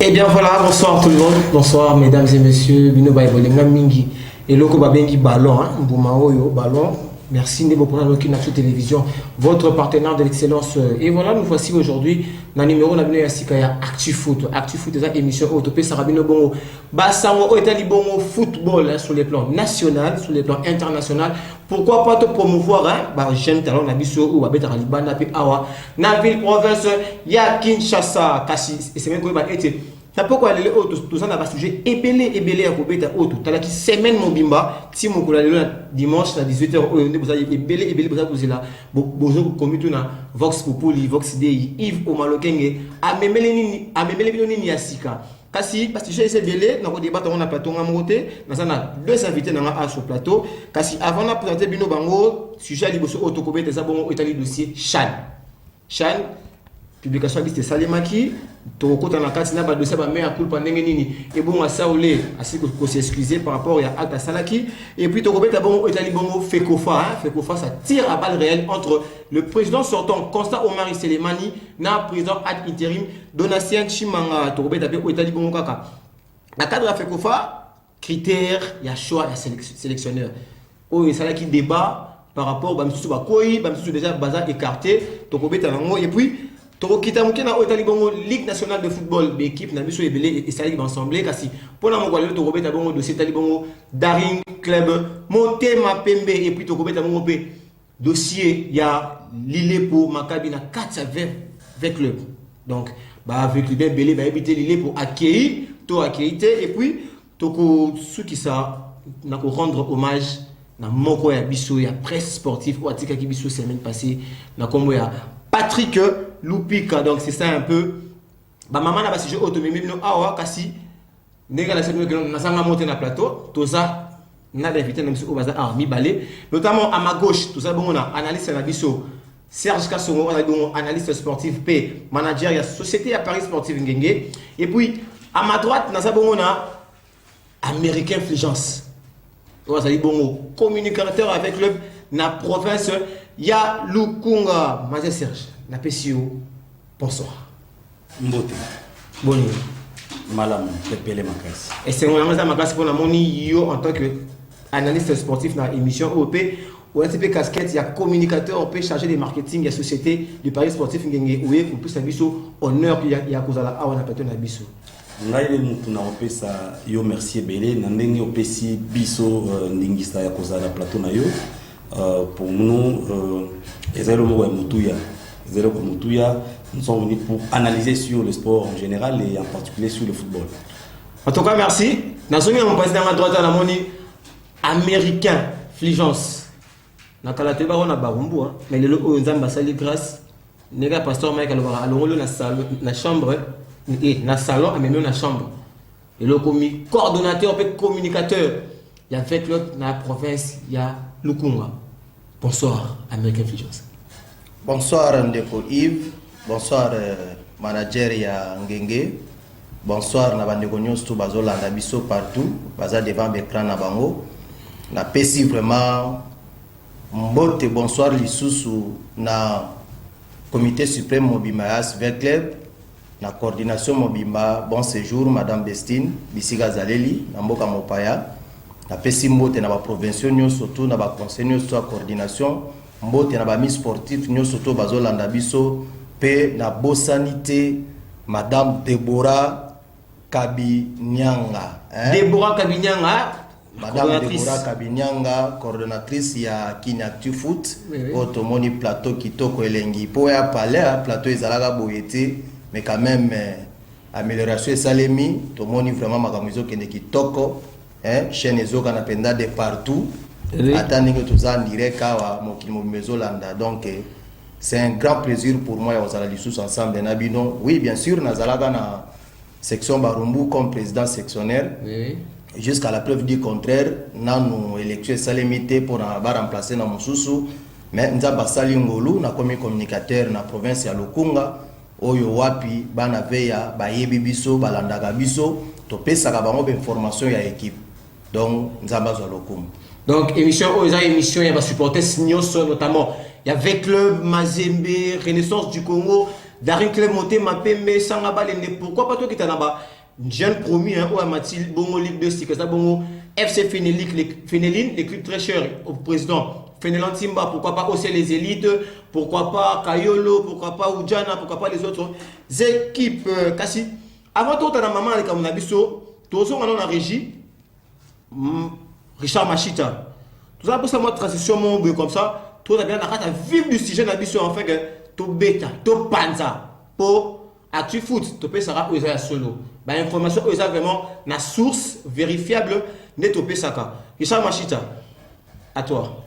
Eh bien voilà, bonsoir tout le monde, bonsoir mesdames et messieurs, Bino Baïbolenga Mingi, et Loko Babengi Ballon, Mboumaoyo Ballon, merci Nebo pour la télévision, votre partenaire de l'excellence. Et voilà, nous voici aujourd'hui dans le numéro de ActuFoot. ActuFoot est une émission autopée Sarabino Bongo. Bassango est bongo football sur les plans national, sur les plans international. Pourquoi pas te promouvoir jeune talent Nabiso ou Abeta Libana puis Awa. Na ville province ya Kinshasa, Kasi, et c'est même quoi été. T'as pourquoi les autres, tout ça n'a pas sujet ébélé à couper ta auto. T'as la qui semaine mon bimba, si mon collègue dimanche à 18h, vous avez ébélé, vous êtes là. Bonjour, comme tout na Vox Populi, Vox Dei, Yves Omalokenge, à Memele Niasika. Kasi, parce que j'ai essayé de délai, dans le débat, on a plateau, on a monté, nous avons deux invités dans le plateau. Kasi, avant de présenter Bino Bango, sujet à l'Iboso Autocobé, des abonnés au dossier Chan. Chan, publication liste Salemaki, Toroko dans la carte, n'a pas de dossier, mais à coup pendant nini. Et bon, à ça, on est assez excusé par rapport à Alta Salaki. Et puis, Toroko d'abord au Bongo Fekofa. Fekofa, ça tire à balles réelles entre le président sortant, Constant Omar Selemani, na président ad intérim, Donatien Chimanga, Toroko d'abord au Bongo Kaka. La cadre à Fekofa, critères, il y a choix, il y a sélectionneur. Oh, et Salaki débat par rapport à Bamsou Bakoi, Bamsou déjà bazar écarté, Toroko d'abord, et puis, Toro Kitamuke na Otali Bongo Ligue nationale de football, l'équipe n'a biso ebele et ça va ensemble kasi pour la mongolé Toro Beta Bongo dossier Tali Bongo Daring club monté ma pembe et puis Toro Beta Bongo dossier il y a Lille pour Maccabi na 420 clubs. Donc avec le bien belé va éviter Lille pour accueillir to accueillir et puis toko ceux qui ça na ko rendre hommage na moko ya biso ya presse sportive ou atika ki biso semaine passée na kombo ya Patrick Lupika. Donc c'est ça un peu maman na ba sujet automimi no awa kasi nega la semaine que na sanga monter na plateau tout ça na d'invité na au bazar armi balé notamment à ma gauche tout ça bon on a analyste na biso Serge Kassongo, on a donc analyste sportif P manager ya société à Paris Sportive Ngenge et puis à ma droite na ça bon on a américain Fligence on a bon communicateur avec club na province ya Lukunga. Mazie Serge na PCO. Bonsoir. Mbote. Bonne nuit. Malam, Pepele Makasi. Et c'est mon ami Makasi pour la moni yo en tant que analyste sportif dans l'émission OP. Ou un peu casquette, il y a communicateur, on peut charger des marketing, il y a société du Paris Sportif Ngenge ou on peut s'abisso honneur qu'il y a cause à la on a pas ton abisso. Ngai mutu na opesa yo merci ebele na ndenge opesi biso ndingista ya cause la plateau na yo. Pour nous, nous sommes venus pour analyser sur le sport en général et en particulier sur le football. En tout cas, merci. Dans ce moment, on passe dans la droite à la monnaie américain, Fligence. Dans le cas on a Barumbu, mais le on a sali grâce. Nega pasteur Mike alors na chambre et na salon a même na chambre. Et le commis coordonnateur communicateur. Il y a fait l'autre dans la province, il y a Lukunga. Bonsoir, Américain Fligence. Bonsoir, Ndeko Yves. Bonsoir, manager ya Ngenge. Bonsoir, Nabandeko Nyos, tout Bazolanda Biso partout. Baza devant l'écran na bango. Na pesi vraiment mbote bonsoir lisusu na comité suprême Mobimba Svet Club. Na coordination Mobimba bon séjour Madame Bestine Bisiga Zaleli na mboka Mopaya. Na pesi mbote na ba provinciaux surtout na ba conseil sur coordination mbote na ba mis sportif surtout bazolanda biso pe na bosanité Madame Deborah Kabinyanga Deborah Kabinyanga Madame Deborah Kabinyanga coordonnatrice ya Kinactu Foot automoni plateau kitoko elengi po ya palais plateau ezalaka boyete mais quand même amélioration salemi to moni vraiment makamuzo kende kitoko. Chaîne ezoka na penda de partout attending que tout ça en direct à mokimo mezolanda donc c'est un grand plaisir pour moi ya ozala lisusu ensemble na bino. Oui bien sûr nazalaka na section Barumbu comme président sectionnaire jusqu'à la preuve du contraire nanu élection salemité pour na ba remplacer na mususu mais nzamba sali ngolu na comme communicateur na province ya Lukunga oyo wapi bana veya bayebi biso balandaka biso to pesaka bango be information ya équipe. Donc, donc émission émission il y a supporter Signoso notamment il y avait club Mazembe Renaissance du Congo Daring club monté Mapembe Sangaba Lende pourquoi pas toi qui t'en as jeune promu hein ou Mathilde bongo Ligue 2 c'est ça bongo FC Fénéline les clubs très chers au président Fénélan Timba, pourquoi pas aussi les élites, pourquoi pas Kayolo, pourquoi pas Oudjana, pourquoi pas les autres équipes Kassi. Avant tout, on a maman avec Amunabiso, tout ça on a régie Richard Machita. Tout ça pour ça moi transition mon comme ça, tout a bien la vivre du sujet Nabiso en fait que tout bêta, tout panza pour Actu Foot, tout peut sera aux solo. Bah information aux vraiment la source vérifiable n'est topé saka. Richard Machita. À toi.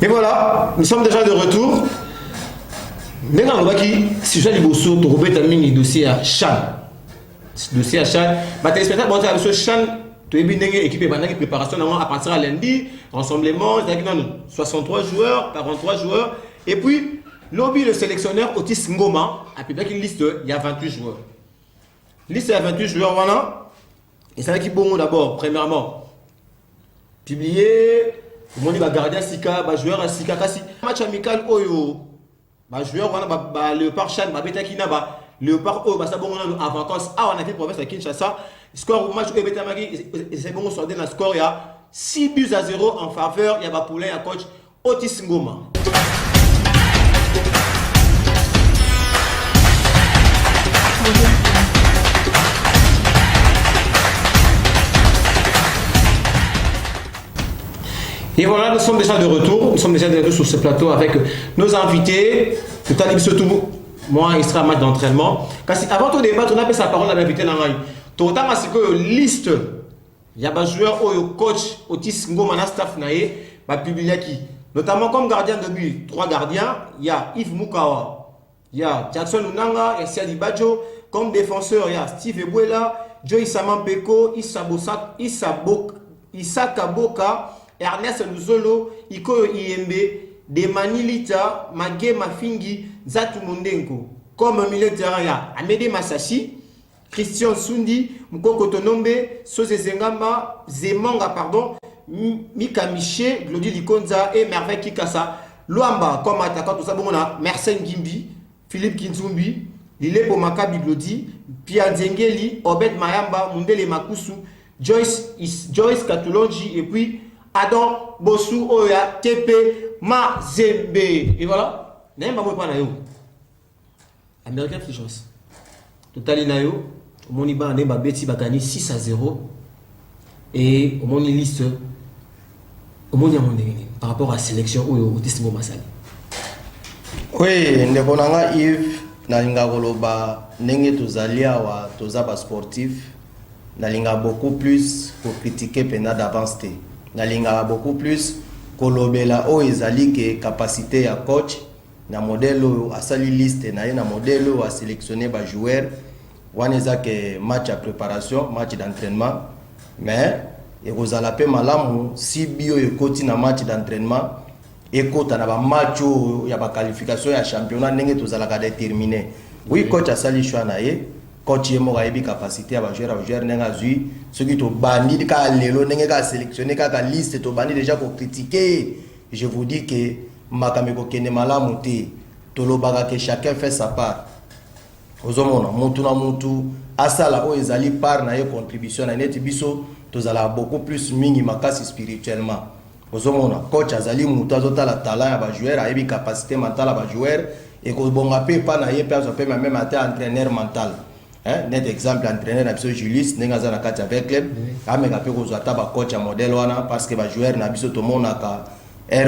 Et voilà, nous sommes déjà de retour. Maintenant, on va qui si je dis bosso, tu Robert Amini dossier à Chan. Dossier à Chan. Ma téléspectateur, bon, ça ce Chan, tu es bien équipé pendant la préparation à partir à lundi, rassemblement, 63 joueurs, 43 joueurs. Et puis, lobby le sélectionneur Otis Ngoma a publié une liste, il y a 28 joueurs. Liste il y a 28 joueurs, voilà. Et c'est là qui bon d'abord, premièrement, publié. On dit gardien Sika, joueur Sika kasi match amical oyo. Joueur wana Léopard Chan, Betakina Léopard o ça bon en vacances on a fait province à Kinshasa. Score au match au Betamagi c'est bon sur le score il y a 6-0 en faveur il y a Poulain à coach Otis Ngoma. Et voilà, nous sommes déjà de retour. Nous sommes déjà de retour sur ce plateau avec nos invités. Tout à l'heure, surtout, moi, il sera un match d'entraînement. Parce avant tout débat, on a fait sa parole à l'invité dans l'œil. Tout autant, parce que liste, il y a des joueurs, coach, Otis Ngoma, staff, publié qui. Notamment comme gardien de but, 3 gardiens. Il y a Yves Mukawa, il y a Jackson Unanga et Siadi Badjo. Comme défenseur, il y a Steve Ebuela, Joey Samampeko, Isaka Boka. Ernest Luzolo, Iko Iembe, Demanilita, Mage Mafingi, Zatu Mundenko. Comme milieu de terrain, il y a Amédée Massachi, Christian Sundi, Mukoko Tonombe, Sose Zengamba, Zemanga, pardon, Mika Miché, Glody Likonza et Merveille Kikasa. Luamba, comme attaquant, tout ça, bon, on a Mersenne Gimbi, Philippe Kinzumbi, Lile Pomaka Biglodi, Pia Zengeli, Obed Mayamba, Mundele Makusu, Joyce Katulonji, et puis Adam Bossou Oya Tepe Mazembe. Et voilà. N'est pas moi na yo. American Fishers. Total na yo. Au moni ba ne ba beti ba gagné 6-0. Et au moni liste au moni amondé par rapport à la sélection au Otis Ngoma Sali. Oui, ndebonanga Yves na linga koloba ndenge tozali awa tozaba sportif na linga beaucoup plus pour critiquer pena d'avance te. Nalinga beaucoup plus kolobela o ezali ke capacité ya coach na modèle a sali liste na ye na modèle a sélectionner ba joueur waneza ke match à préparation match d'entraînement mais ekozala pe malamu si bio ekoti na match d'entraînement ekota na ba match ya ba qualification ya championnat ndenge tozala ka déterminer oui coach a sali choix na ye coach yemo ga yebi capacité à joueur nenga zui ce qui to bandi ka lelo nenga ka sélectionner ka liste to bandi déjà ko critiquer. Je vous dis que makameko kene malamu te to lobaka que chacun fait sa part ozomona mutu na mutu asala o ezali part na ye contribution na net biso tozala beaucoup plus mingi makasi spirituellement ozomona coach azali mutu azotala talent ya ba joueur a yebi capacité mentale ba joueur et ko bonga pe pa na ye pe azope même ata entraîneur mental. Net exemple entraîneur na biso Julius nenga za na kati avec club ameka pe ko zata ba coach modèle wana parce que ba joueur na biso to monaka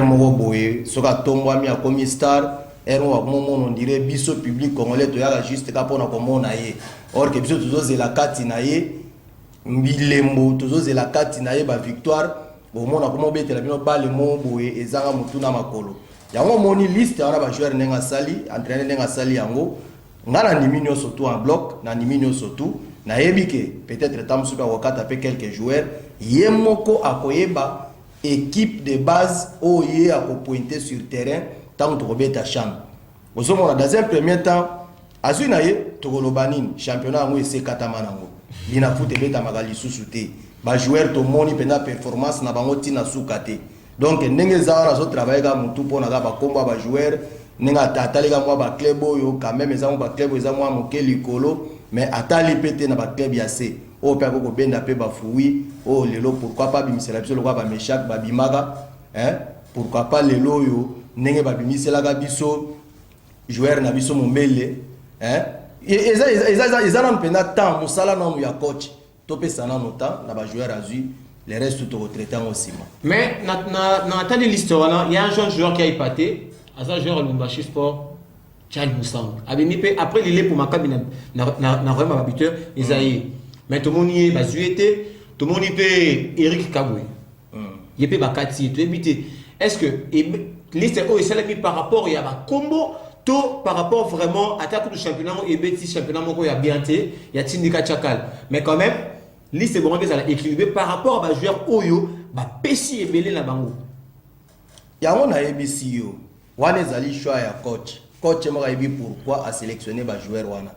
moko boye soka tombwami akomi star wa momo on dirait biso public congolais to yaka juste ka pona ko mona ye or que biso tozo la kati na ye mbilembo tozo la kati na ye ba victoire bo mona ko mobetela bino bale mo boye ezanga mutuna makolo yango moni liste wana ba joueur nenga sali entraîneur nenga sali yango ngana niminyo surtout en bloc na niminyo surtout na yebike peut-être tam suka wakata pe quelques joueurs yemoko akoyeba équipe de base oye a pointer sur terrain tant to robeta chambre osomona dans un premier temps azui na ye to kolobanini championnat ngo ese katamanango lina foot ebeta magali susute ba joueur to moni pena performance na bango tina sukate donc ndenge za na zo travailler ka mutu pona ka ba komba ba joueur ninga tatali ka mwa ba club oyo quand même eza mwa ba club eza mwa moke likolo mais atali pété na ba club ya C o pe ko benda pe ba fruit o lelo pourquoi pas bimisela biso lokwa ba meshak ba bimaka hein pourquoi pas lelo yo ndenge ba bimisela ka biso joueur na biso momele hein ils ont pena temps musala na mu ya coach to pe sana no temps na ba joueur azui les restes tout retraités aussi mais na tali l'histoire il y a un jeune joueur qui a épaté asa joueur Lumbashi Sport Charles Moussang abimi pe après il est pour Maccabi na vraiment habiteur Isaïe mais tout le monde y est bazuété tout le monde y peut Eric Kaboué il peut Bakati tout éviter est-ce que liste oh c'est par rapport il y a un combo tout par rapport vraiment à ta coup de championnat et petit championnat mon il y a bien il y a Tindika Chakal mais quand même liste bon que ça l'a équilibré par rapport à joueur Oyo ba Pessi et Belé la bango ya on a ABC yo wana ezali choix ya coach moko yebi pourquoi a sélectionné ba joueur wana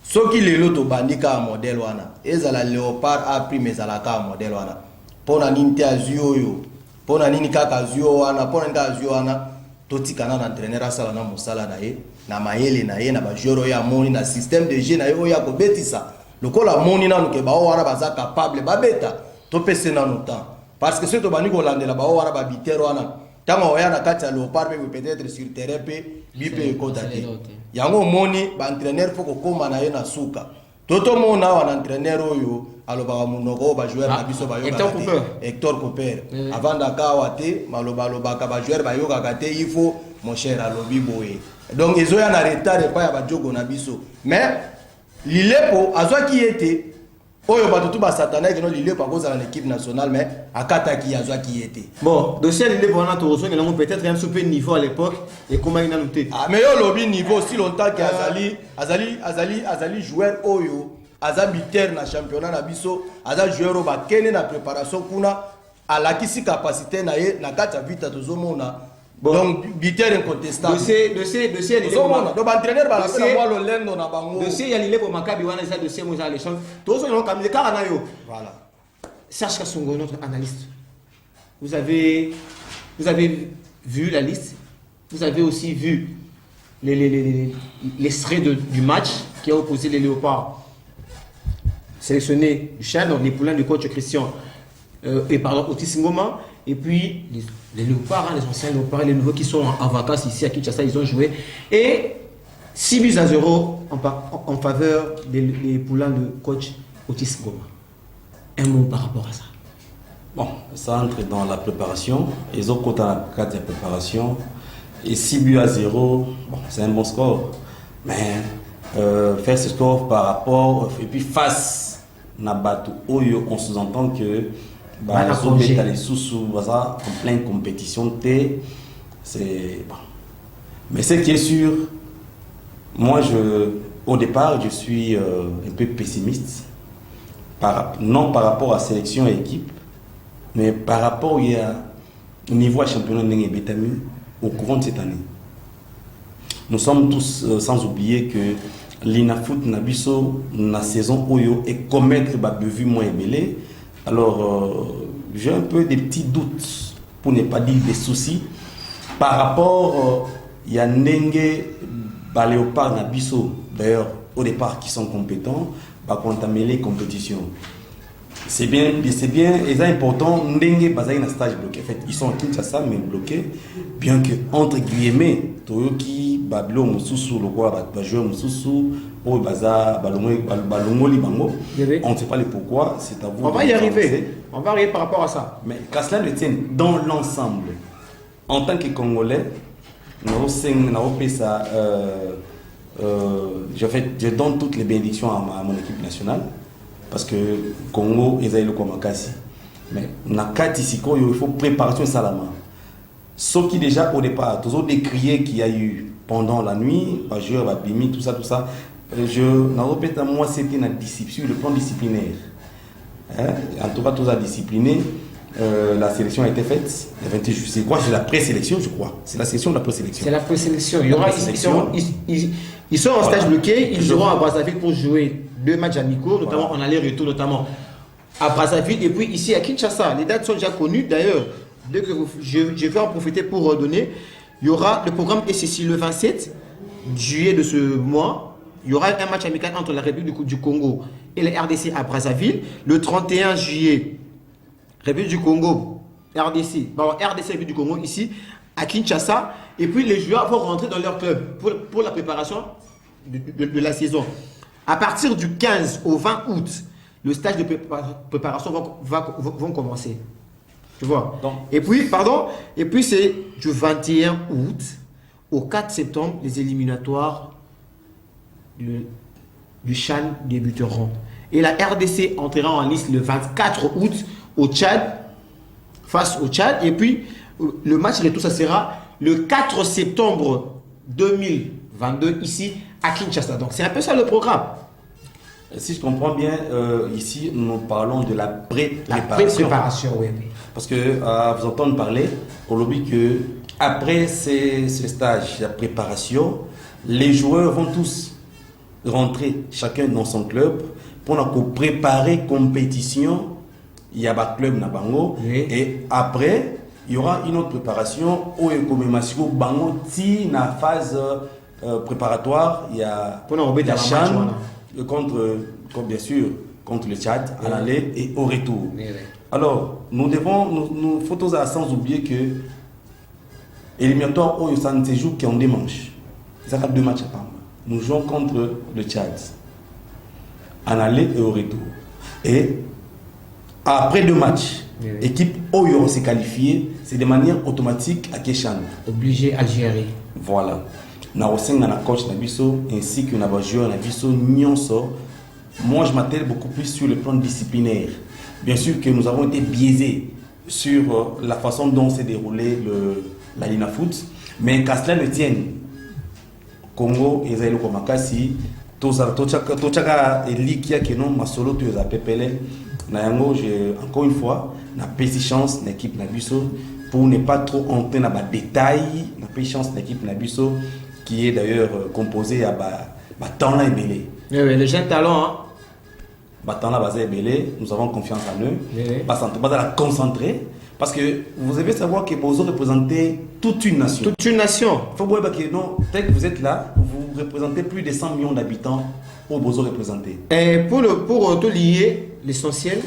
soki lelo to bandika a modèle wana ezala Léopard a pris mais ezala ka modèle wana pona nini te azio yo pona nini kaka azio wana pona nini kaka azio wana totikana na entraîneur asala na mosala na ye na mayele na ye na ba joueur ya moni na système de jeu na ye oya ko betisa lokola moni na nuke ba wana baza capable ba beta to pese na no temps parce que ce to bani ko landela ba wana ba bitero wana tama oya na kati ya Léopard peut-être sur terrain pe bipe ko date yango moni ba entraîneur faut ko koma na ye na suka toto mona wana entraîneur oyo aloba munoko ba joueur na biso ba yoka Hector Cooper avant d'akawa te maloba ka ba joueur ba yoka kate il faut mon cher alobi boye donc ezoya na retard pa ya ba jogo na biso mais lilepo azwa ki était oyo bato tout ba satana que no lilepo à cause de l'équipe nationale mais akata ki azwa ki était bon dossier lilepo na to so ngelango peut-être un super niveau à l'époque et comment il a noté mais yo lobi niveau si longtemps que azali joueur oyo azabiter na championnat na biso aza joueur ba kene na préparation kuna alakisi capacité na ye na kati ya vita tozomona bon. Donc biter incontestable dossier tozomona donc entraîneur ba la moi lo lendo na bango dossier ya lile pour Maccabi wana ça dossier mo za les champs tozo no kamile kara na yo voilà Serge Kassongo notre analyste vous avez vu la liste vous avez aussi vu les traits du match qui a opposé les Léopards sélectionné du Chad, donc les poulains du coach Christian et pardon Otis Ngoma et puis les Léopards, les anciens Léopards, les nouveaux qui sont en vacances ici à Kinshasa, ils ont joué et 6-0 en faveur des poulains du coach Otis Ngoma. Un mot par rapport à ça. Bon, ça entre dans la préparation. Ils ont compté la carte de préparation et 6-0, bon, c'est un bon score, mais faire ce score par rapport et puis face Nabatu Oyo, on sous-entend que les sous en pleine compétition c'est bon. Mais ce qui est sûr, moi au départ je suis un peu pessimiste non par rapport à sélection et équipe mais par rapport au niveau à championnat de Bétamu au courant de cette année. Nous sommes tous sans oublier que l'Inafoot Nabiso na saison Oyo et commettre Babevu moins belé. Alors j'ai un peu des petits doutes pour ne pas dire des soucis par rapport il y a Nenge Léopard Nabiso d'ailleurs au départ qui sont compétents bah contaminer les compétitions. C'est bien, et c'est important. Nenge Bazaï na stage bloqué. En fait, ils sont en Kinshasa mais bloqués. Bien que entre guillemets, Toyoki Bablo Mususu, le roi Bajou Mususu, ou Baza Balongoli Bango. On ne sait pas les pourquoi. C'est à vous. On va y arriver. On va arriver par rapport à ça. Mais qu'à cela ne tienne, dans l'ensemble, en tant que Congolais, je donne toutes les bénédictions à mon équipe nationale. Parce que Congo est le Kwamakasi. Mais Nakati Siko, il faut préparation salama. Ce qui déjà au départ, toujours décrié qu'il y a eu pendant la nuit, joueur, Bimi, tout ça. Moi, c'était une discipline, le plan disciplinaire. En tout cas, tout ça discipliné. La sélection a été faite. C'est quoi? C'est la présélection, je crois. C'est la sélection de la présélection. C'est la présélection. Il y aura Ils sont en stage bloqué, ils iront à Brazzaville pour jouer 2 matchs amicaux, notamment en aller-retour, notamment à Brazzaville et puis ici à Kinshasa. Les dates sont déjà connues d'ailleurs. Dès que je vais en profiter pour donner. Il y aura le programme est ceci le 27 juillet de ce mois. Il y aura un match amical entre la République du Congo et la RDC à Brazzaville. Le 31 juillet, République du Congo, RDC République du Congo ici à Kinshasa. Et puis les joueurs vont rentrer dans leur club pour la préparation de la saison. À partir du 15 au 20 août, le stage de préparation vont commencer. Tu vois. Et puis c'est du 21 août au 4 septembre, les éliminatoires du Chan débuteront. Et la RDC entrera en liste le 24 août au Tchad, face au Tchad. Et puis le match retour, ça sera le 4 septembre 2022 ici à Kinshasa. Donc c'est un peu ça le programme. Si je comprends bien, ici nous parlons de la préparation. La préparation, oui. Parce que vous entendez parler, on lobby que après ce stage, la préparation, les joueurs vont tous rentrer chacun dans son club pour préparer compétition. Il y a un club na bango et après il y aura une autre préparation où il y a bango ti na phase préparatoire. Il y a la Chan contre bien sûr contre le Tchad à l'aller et au retour. Alors, nous faut sans oublier que éliminatoire où ça ne se joue qu'en dimanche. Ça fait 2 matchs à part. Nous jouons contre le Tchad en aller et au retour. Et après 2 matchs, équipe Oyo s'est qualifiée, c'est de manière automatique à Keshan. Obligé Algérie. Voilà. Nous avons un coach Nabiso ainsi que nos joueurs Nabiso Nyonso. Moi, je m'attelle beaucoup plus sur le plan disciplinaire. Bien sûr que nous avons été biaisés sur la façon dont s'est déroulé la Lina Foot, mais qu'à cela ne tienne, Congo et Zaïlo Komakasi, Tochaka et Likia qui n'ont pas solo tu as pépélé. Encore une fois, n'a pas si chance l'équipe Nabiso pour ne pas trop entrer dans les détails, n'a pas chance l'équipe Nabiso qui est d'ailleurs composée à Tanla et Belé. Oui, les jeunes talents, hein. Nous avons confiance en eux. Pas à la concentrer. Parce que vous devez savoir que Bozo représentait toute une nation. Toute une nation. Il faut voir que non, dès que vous êtes là, vous représentez plus de 100 millions d'habitants pour Bozo représenter. Et pour tout lier, l'essentiel,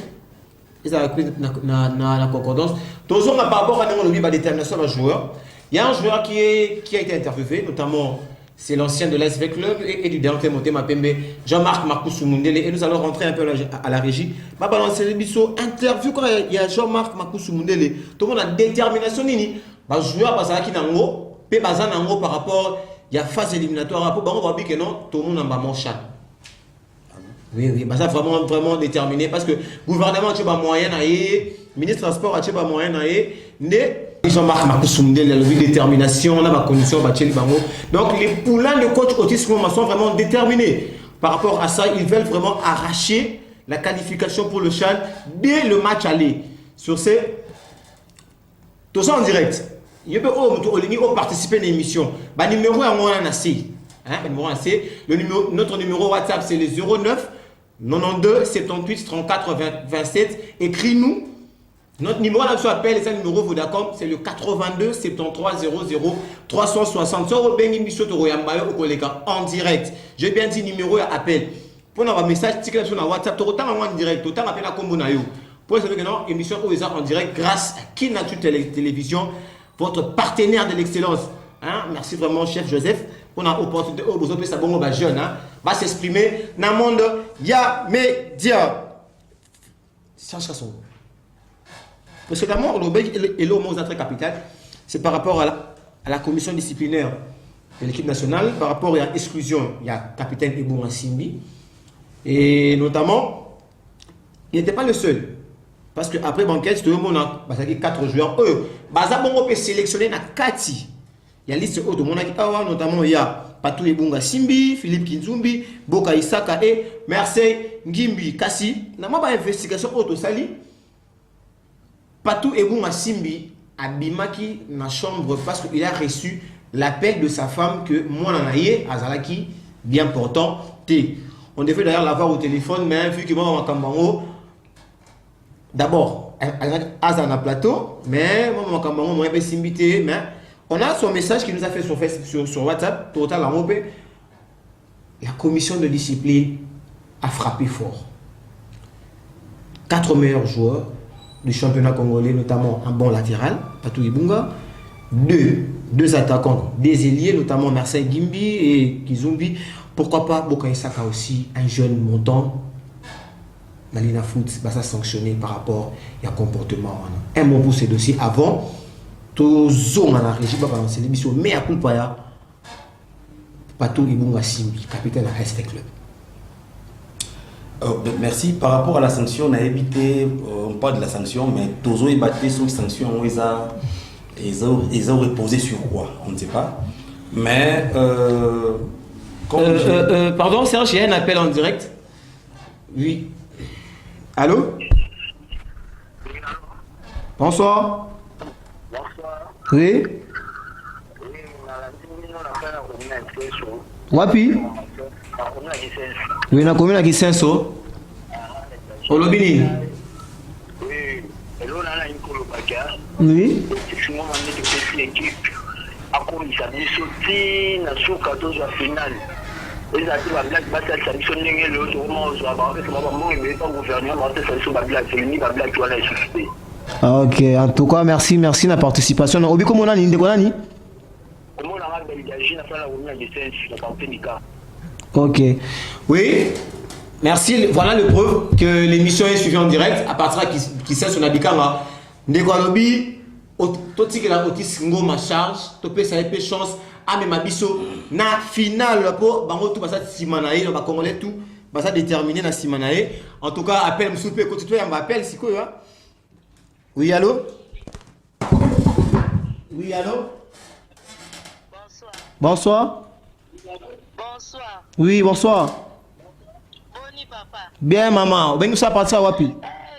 ils ont la concordance. Toujours par rapport à la détermination d'un joueur. Il y a un joueur qui a été interviewé, notamment. C'est l'ancien de l'ASV Club et du dernier monté Mapembe, Jean-Marc Marcus Mundele. Et nous allons rentrer un peu à la régie. Ma balance interview quand il y a Jean-Marc Marcus Mundele. Tout le monde a détermination. Les joueurs qui n'ont pas par rapport à la phase éliminatoire. Pour que non, tout le monde a mon chat. Oui, ça vraiment déterminé parce que le gouvernement a pas moyen, le ministre des Sports a pas moyen, Jean-Marc Marcus Mundele, la détermination, on a ma condition, donc les poulains de coach Otis Ngoma sont vraiment déterminés. Par rapport à ça, ils veulent vraiment arracher la qualification pour le Chan dès le match aller. Sur ces, tout ça en direct. Il peut participer à l'émission. Le numéro notre numéro WhatsApp c'est le 09 92 78 34 27. Écris-nous. Notre numéro là, appelle c'est le numéro Vodacom, c'est le 82 73 00 360. En direct. J'ai bien dit numéro et appel. Pour avoir un message, tu sur WhatsApp, tu as en direct, tu as appelé la combo. Pour savoir que non, émission en direct grâce à Kinatu Télévision, votre partenaire de l'excellence. Hein? Merci vraiment, chef Joseph, pour l'opportunité de jeune, va s'exprimer dans le monde. Ya média. Parce que d'abord, le mot très capital, c'est par rapport à la commission disciplinaire de l'équipe nationale, par rapport à l'exclusion, il y a capitaine Ebou Simbi. Et notamment, il n'était pas le seul. Parce qu'après banquette, tout le monde a 4 joueurs. On peut sélectionner dans 4. Il y a une liste haute. Notamment, il y a Patou Ebunga Simbi, Philippe Kinzumbi, Boka Isaka et Marseille Ngimbi Kassi. Dans ma investigation auto sali. Patou Ebunga Simbi a bimaki dans la chambre parce qu'il a reçu l'appel de sa femme que moi Nanaye Azalaki bien portant. On devait d'ailleurs l'avoir au téléphone, mais vu que moi, d'abord, à plateau, mais moi, mais on a son message qui nous a fait sur WhatsApp, total en OP. La commission de discipline a frappé fort. 4 meilleurs joueurs du championnat congolais, notamment un bon latéral, Patou Ibunga, deux attaquants, des ailiers, notamment Marseille Gimbi et Kizumbi. Pourquoi pas Bokaï Saka aussi, un jeune montant, Malina Foot, va ça sanctionner par rapport à comportement. Un mot pour ces dossiers avant, tout zone à la régie, c'est l'émission, mais à Kulpaya, Patou Ibunga Simbi, capitaine à ST Club. Merci. Par rapport à la sanction, on a évité, on parle de la sanction, mais Tozo est battu sur les sanctions, ils ont reposé sur quoi? On ne sait pas. Mais, pardon, Serge, il y a un appel en direct. Oui. Allô? Bonsoir. Bonsoir. Oui. Wapi? Oui, na commune à Kisenso. Olobini. Oui. Oui. Ok, en tout cas, merci de la participation. Obi, comment on a dit? Ok. Oui. Merci. Voilà le preuve que l'émission est suivie en direct à partir de qui sait son habikanga. Ndekolobi, toti que la otis ngo ma charge, topé ça épée chance à même abisso na finale pour bango tout basa simanae le congolais tout basa déterminé na simanae. En tout cas, appel m'soupe côté toi m'appelle si quoi hein. Oui, allô? Oui, allô? Bonsoir. Bonsoir. Bonsoir. Oui, bonsoir. Boni papa. Bien maman, ben nous ça partir wapi?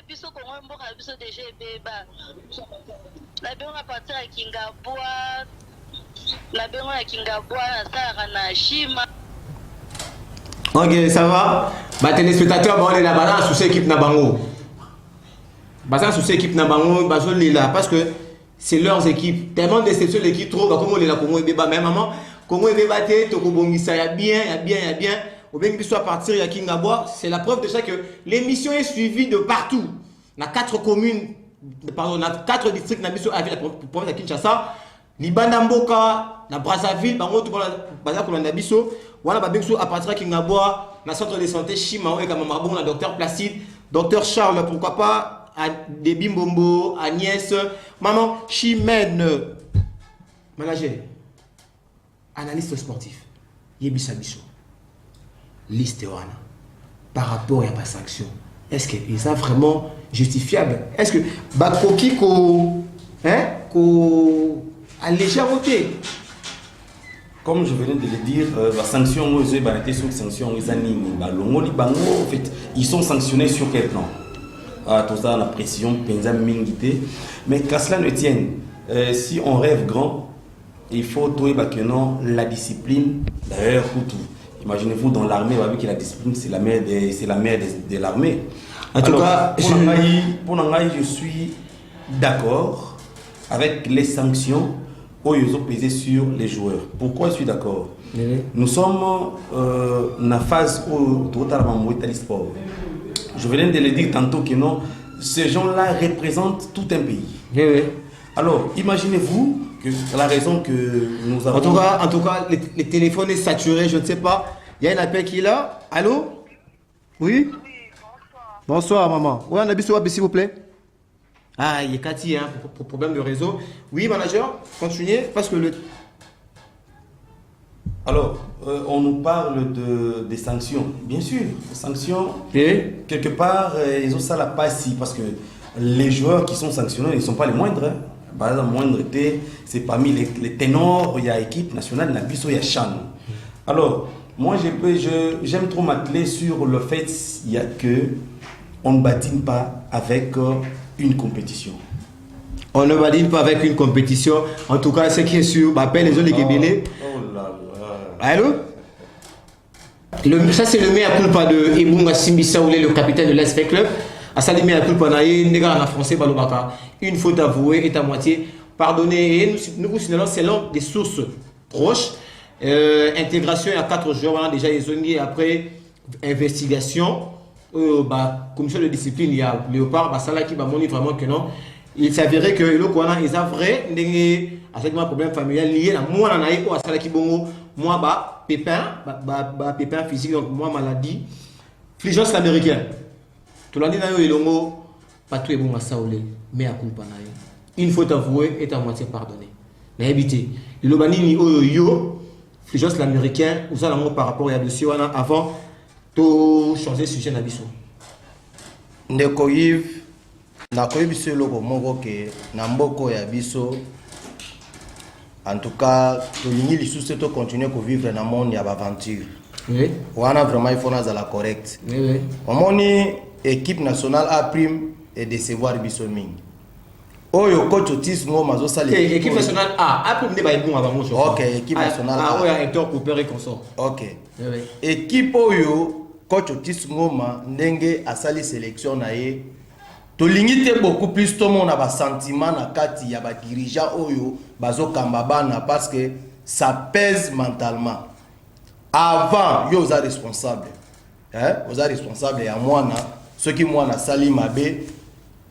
Biso Congo mboka biso déjà beba. La bengo partir à Kingabwa. La bengo à Kingabwa na sala na Shima. Ok, ça va. Bah téléspectateurs, bon, on est là-bas sous équipe na bango. Bah sous équipe na bango, bah je l'ai là parce que c'est leurs équipes. Tellement de déception l'équipe trop, bah comment on est là Congo et beba même maman. Congo et beba té to kobongisa ya bien. Au bien que soit partir à Kingabwa, c'est la preuve déjà que l'émission est suivie de partout. Dans 4 communes, pardon, dans 4 districts, dans la province de Kinshasa, Libanda Mboka, na Brazzaville, bango tout baza ko na biso, wana ba bengso à partir à Kingabwa, na centre de santé Shima et comme mabon na docteur Placide, docteur Charles, pourquoi pas à Debi Mbombo, Agnès, maman Chimène, manager, analyste sportif, Yebisa Biso. Liste wana par rapport à la sanction, est-ce que c'est vraiment justifiable? Est-ce que bakoki ko alléger voter? Comme je venais de le dire, la sanction, en fait, ils sont sanctionnés sur quel plan? Tout ça, la pression, mais qu'à cela ne tienne, si on rêve grand, il faut trouver la discipline, d'ailleurs, pour tout. Imaginez-vous dans l'armée, vous avez que la discipline, c'est la mère de l'armée. En tout cas, pour Nangaï, je suis d'accord avec les sanctions où ils ont pesé sur les joueurs. Pourquoi je suis d'accord? Nous sommes dans la phase où totalement sport. Je venais de le dire tantôt que non, ces gens-là représentent tout un pays. Alors, imaginez-vous que la raison que nous avons... En tout cas, le téléphone est saturé, je ne sais pas. Il y a un appel qui est là. Allô? Oui? Bonsoir. Bonsoir, maman. Oui, on a besoin, s'il vous plaît. Ah, il y a Cathy, hein, pour problème de réseau. Oui, manager, continuez, parce que le... Alors, on nous parle des sanctions. Bien sûr, les sanctions, quelque part, ils ont ça la passe parce que les joueurs qui sont sanctionnés, ils ne sont pas les moindres. Hein. Par exemple, moindre, c'est parmi les ténors, il y a équipe nationale, il y a Chan. Alors, moi, j'aime trop m'atteler sur le fait qu'on ne badine pas avec une compétition. On ne badine pas avec une compétition. En tout cas, ce qui est sûr, appelle les autres les Guébélés. Oh là là. Allô? Ça, c'est le meilleur culpa de Ebunga Simbi Saoulé, le capitaine de l'Est Club. À ça, le meilleur culpa en français, Balobaka. Une faute avouée est à moitié pardonnée. Et nous signalons, c'est l'un des sources proches. Intégration, il y a 4 joueurs, déjà ils ont dit après investigation. Commission de discipline, il y a Léopard, ça là qui va montrer vraiment que non. Il s'avérait que le Kouana est vrai, avec un problème familial lié à moi, à ça qui bongo, moi, pépin physique, donc moi, maladie, fligence américaine. Tout l'année, il pas tout est bon à Saoulé, mais à culpa. Une faute avouée est à moitié pardonnée. Mais évitez, le Banini yo, fligence l'américain, vous allez par rapport à dossier avant de changer de sujet d'habitude. Ndeko Yves, nakoyi biso loko moko ke na mboko ya biso. En tout cas, tolingi lisusu to continuer ko vivre na monde ya aventure. Oui. Wana vraiment il faut na la correct. Oui oui. Omoni équipe nationale A prime et décevoir biso mingi. Oyo coach Otis Ngoma zo sali. Équipe nationale A prime ne ba bon avant moi. OK, équipe nationale A. Ah ouais, Hector Cooper et consort. OK. Oui oui. Équipe oyo coach Otis Ngoma ndenge asali sélection na ye. Tolingi te beaucoup plus tout monde a ba sentiment na kati ya ba dirigeant oyo bazo kamba bana parce que ça pèse mentalement. Avant yo za responsable. Vous êtes responsable ya mwana ceux qui mwana sali mabe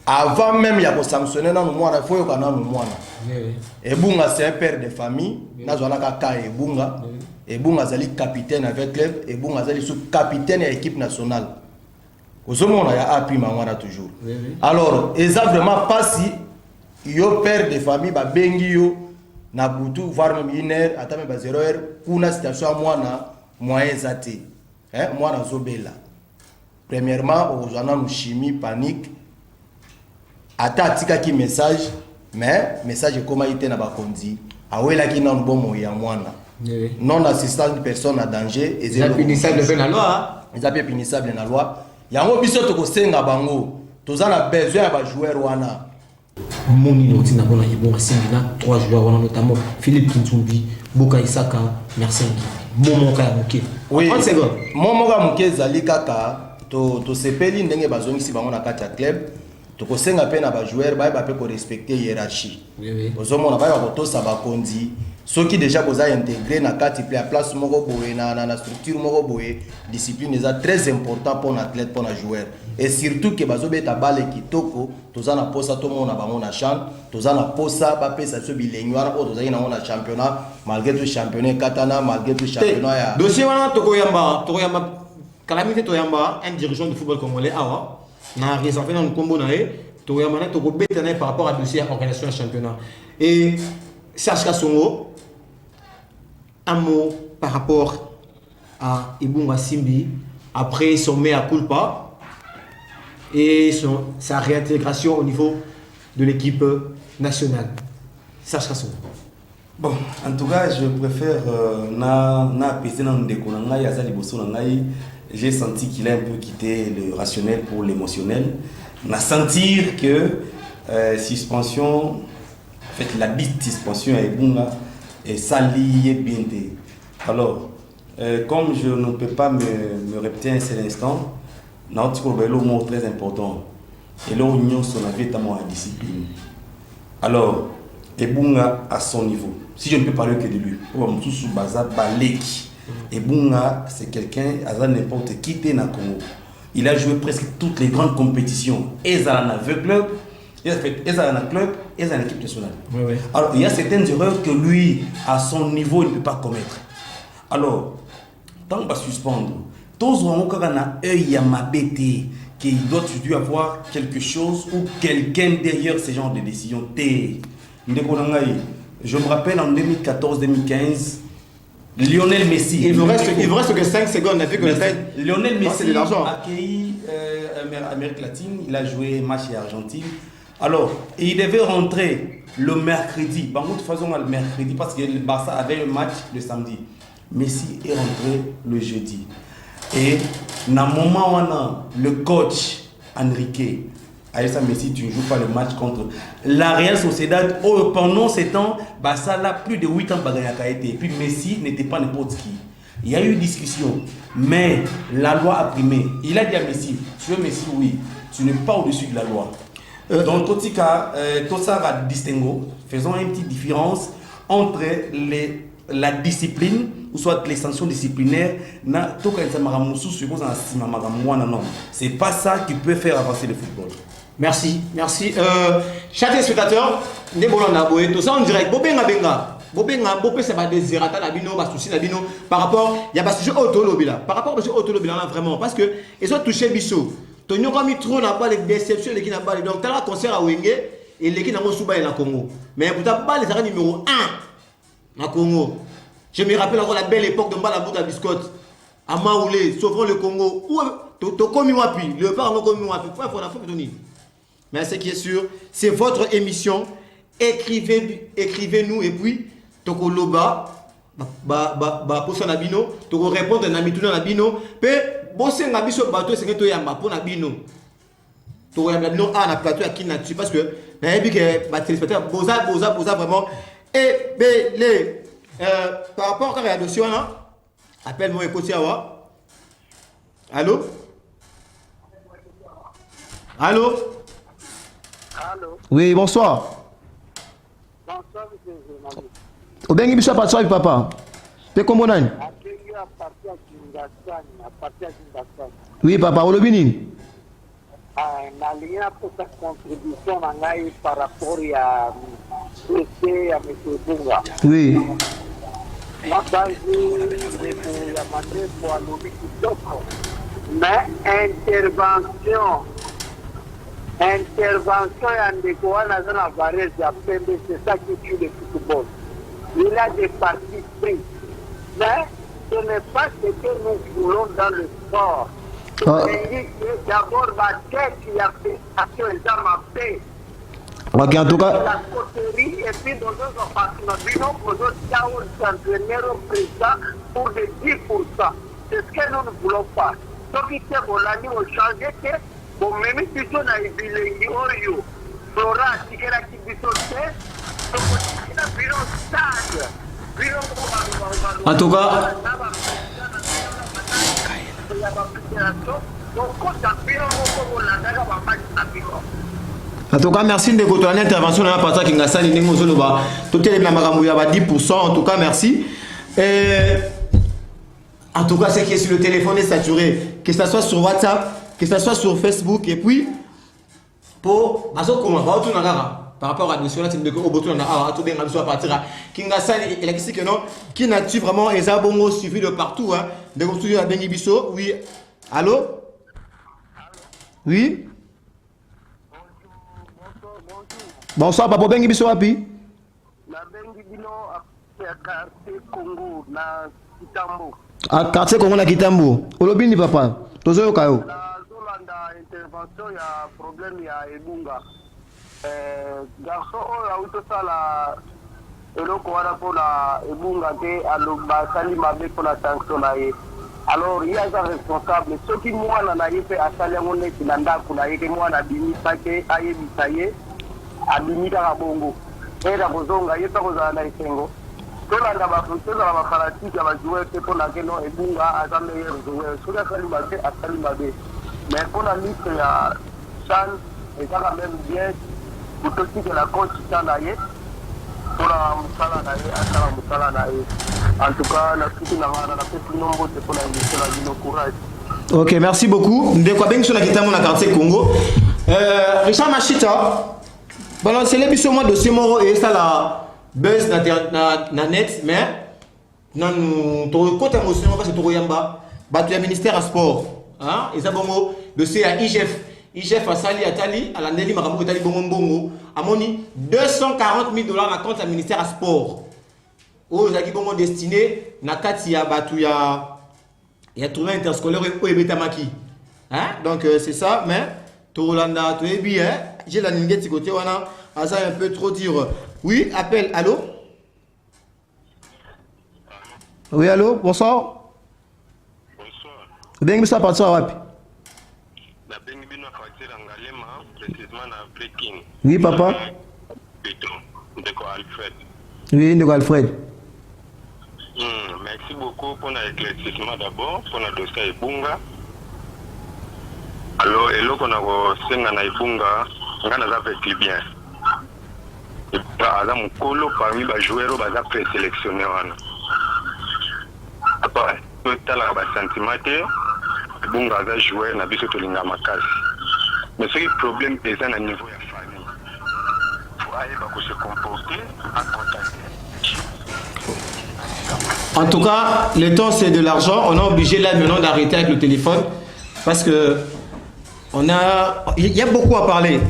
avant même ya ko sanctionner na mwana faut yo kana mwana. Ebunga c'est un père de famille, na zwana ka Ebunga. Ebunga zali capitaine avec club, Ebunga zali sous-capitaine de l'équipe nationale. On a appris mangwana toujours. Alors, ça vraiment pas si yo père de famille ba bengi yo na butu voire même 1 heure attends même 0 heure kuna situation mwana moyen zate. Mwana zobela. Premièrement, aux ana chimie panique. Ata tika ki message mais message comment ite na ba kondi. Awela ki na mbomo ya mwana. Non assistance de personne à danger et c'est punissable dans la loi. C'est punissable dans la loi. Yango biso to ko senga bango tozana besoin ya ba joueur wana moni noti na bona Ebunga Simbi 3 joueurs wana notamment Philippe Kintumbi, Boka Isaka, merci Momo ka moké. Oui, 30 secondes. Momo ka moké zali kaka to sepeli ndenge bazongisi bango na kati ya club to ko senga pe na ba joueur ba pe ko respecter hiérarchie. Oui oui. Ozomona ba ko to sa ba kondi ceux qui déjà vous avez intégré na kati play place moko boye na structure moko boye discipline est très important pour un athlète pour un joueur et surtout que bazo beta balle kitoko tozana posa to mona bango na champ tozana posa ba pesa so bilengi wana o tozali na na championnat malgré tout championnat katana malgré tout championnat ya dossier wana tokoyamba calamité toyamba un dirigeant de football congolais awa na réservé dans le combo na e toyamba na toko beta na par rapport à dossier organisation du championnat et Serge Kassongo. Un mot par rapport à Ebunga Simbi après son mea culpa et sa réintégration au niveau de l'équipe nationale. Serge Kassongo. Bon, en tout cas, je préfère j'ai senti qu'il a un peu quitté le rationnel pour l'émotionnel. On a senti que suspension, en fait, la dite suspension à Ebunga et ça lié bien. Alors, comme je ne peux pas me répéter un seul instant, notre mot très important. Et là, on son avis à la discipline. Alors, Ebunga à son niveau. Si je ne peux parler que de lui, Ebunga, c'est quelqu'un, à n'importe qui dans le Congo. Il a joué presque toutes les grandes compétitions. Et dans le club, il a fait un club et dans l'équipe nationale. Oui, oui. Alors, il y a certaines erreurs que lui, à son niveau, il ne peut pas commettre. Alors, tant qu'on va suspendre, tous ont un œil à ma bête qu'il doit avoir quelque chose ou quelqu'un derrière ce genre de décision. Je me rappelle en 2014-2015, Lionel Messi. Il vous reste que 5 secondes. Lionel Messi a accueilli Amérique latine, il a joué match à Argentine. Alors, il devait rentrer le mercredi. Par contre, faisons le mercredi parce que le Barça avait un match le samedi. Messi est rentré le jeudi. Et dans le moment où le coach Enrique a dit Messi, tu ne joues pas le match contre la Real Sociedad. Pendant ce temps, Barça a plus de 8 ans. Et puis Messi n'était pas n'importe qui. Il y a eu discussion, mais la loi a primé. Il a dit à Messi, tu veux Messi, oui, tu n'es pas au-dessus de la loi. Donc, Totika, tout ça va distinguer. Faisons une petite différence entre la discipline, ou soit les sanctions disciplinaires. C'est pas ça qui peut faire avancer le football. Merci, merci. Chers téléspectateurs, nous sommes tout ça en direct. Bopé c'est pas des errata nabino, pas souci nabino par rapport il y a pas sujet autolobby là. Par rapport au sujet autolobby là vraiment parce que ils ont touché biso. Tonyo comme trop n'a pas les déceptions les qui n'a pas les donc t'as un concert à Wenge et les qui n'a pas souba et la Congo. Mais pour pas les arrêts numéro 1 en Congo. Je me rappelle encore la belle époque de Mbala Biscotte à Maoulé, sauvant le Congo. Où to komi wapi, le pas encore komi wapi. Faut la faut donner. Mais ce qui est sûr, c'est votre émission. Écrivez-nous et puis toko loba ba poso na bino toko répondre na mituna na bino pe bosse na biso bato sengi to yamba po na bino to yamba bino na plateau ya Kinatu parce que na yebi que ba téléspectateurs boza vraiment et les par rapport à la dossier là appelle-moi écoutez awa allô allô allô oui bonsoir. Obengi biso pa tswa papa. Pe kombo nani? Oui papa, olobi nini? Na lien pour sa contribution par rapport à monsieur Bunga. Oui. Mais intervention ya ndeko wana za na Varese ya Pembe, c'est ça qui tue le football. Il a des partis pris. Mais ce n'est pas ce que nous voulons dans le sport. D'abord, la tête qui a fait action et ça m'a fait. Ok, en tout cas. La coterie et puis dans notre partenaire, nous avons s'entraîneur président pour les 10%. C'est ce que nous ne voulons pas. Donc, il faut changer que bon, même si on a eu les Oyo, Flora, Tigera, Kibisote, en tout cas, merci de votre intervention dans la partie qui n'a ni tout est la maramou ya 10%. En tout cas, merci. En tout cas, c'est que sur le téléphone est saturé, que ce soit sur WhatsApp, que ce soit sur Facebook, et puis pour par rapport à la mission là, c'est que au bout à tout bien à partir à Kingasani et la question que non, qui n'a-tu vraiment et ça bon suivi de partout hein, de construire à Bengi Bisso. Oui, allô, oui. Bonsoir, papa Bengi Bisso Wapi. La Bengi Bino à quartier Congo na Kitambo. À quartier Congo na Kitambo. Olobini papa. Tozo kayo. La intervention ya problème ya Ebunga. Garçon oyo autosala eloko wana mpona ebunga te basali mabe mpona sanction na ye alors ye aza responsable soki mwana na ye mpe asali yango neti na ndako na ye te mwana abimisa te ayebisa ye abimi kaka bongo eda kozonga ye mpe kozala na esengo tolanda bafanatike ya bajoueur te mpona keno ebunga aza meilleur joueur soki asali mabe asali mabe mais mpona liste ya chan eza quand même bien pour que la coach s'en pour en tout cas, courage. Ok, merci beaucoup. Ndekwa bengi sur la guitare na quartier Congo. Richard Machita. Bon, c'est l'émission moi dossier moro et ça la buzz na net mais non nous côté émotion parce que to yamba batu ya ministère à sport. Hein, et ça bongo dossier à IGF Asali Atali à la Nelly Maramou Atali Bongo Amoni 240 000 $ na compte à ministère à sport. Aux Zaki Bongo destiné na kati ya batu ya tournoi interscolaire au Ebetamaki. Hein? Donc c'est ça, mais Torolanda, tu es bien. J'ai la ninguette côté wana, ça un peu trop dire. Oui, appel, allô? Oui, allô, bonsoir. Bonsoir. Bien, monsieur, à partir à Wapi? Oui, papa. Ndeko Alfred. Oui, Ndeko Alfred. Merci beaucoup pour l'éclaircissement d'abord, pour le dossier Ibunga. Alors, et là, on a Senga Ibunga, on a fait bien. Et puis, mon colo parmi les joueurs, on a présélectionné. Après, tout le sentiment, Ibunga a joué, on a vu tout le monde. Mais ce qui est le problème, c'est à niveau de la famille. Il faut aller se comporter, à contacter. En tout cas, le temps c'est de l'argent. On est obligé là maintenant d'arrêter avec le téléphone parce que il y a beaucoup à parler.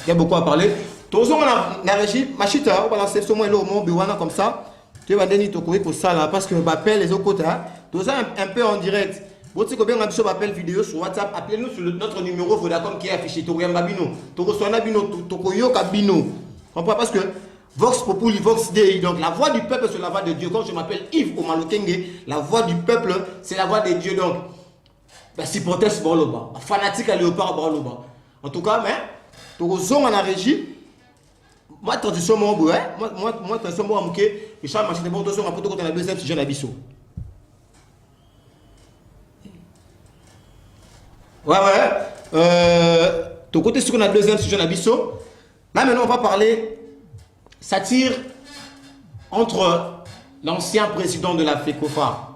Il y a beaucoup à parler. Tous on a régi machita, on va lancer ce moment au biwana comme ça. Tu vas donner ton courrier pour ça là parce que m'appelle les autres côtés. Tous un peu en direct. Vous savez combien on a appel vidéo sur WhatsApp, appelez-nous sur notre numéro Vodacom qui est affiché. Tokoyamba Bino, Tokosoana Bino, Tokoyoka Bino. Comprends parce que Vox Populi, Vox Dei, donc la voix du peuple c'est la voix de Dieu. Quand je m'appelle Yves Omalokenge, la voix du peuple c'est la voix de Dieu. Donc, supporter c'est Boloba, fanatique à Léopard Boloba. En tout cas, mais, Tokozong en a régie. Moi, transition, moi, transition, moi, mouké, je suis en machine de bon, transition, après, quand on a besoin de ce jeune abisso. Ouais. Ton côté, ce qu'on a deuxième sujet d'abisso. Là, maintenant, on va parler satire entre l'ancien président de la FECOFA,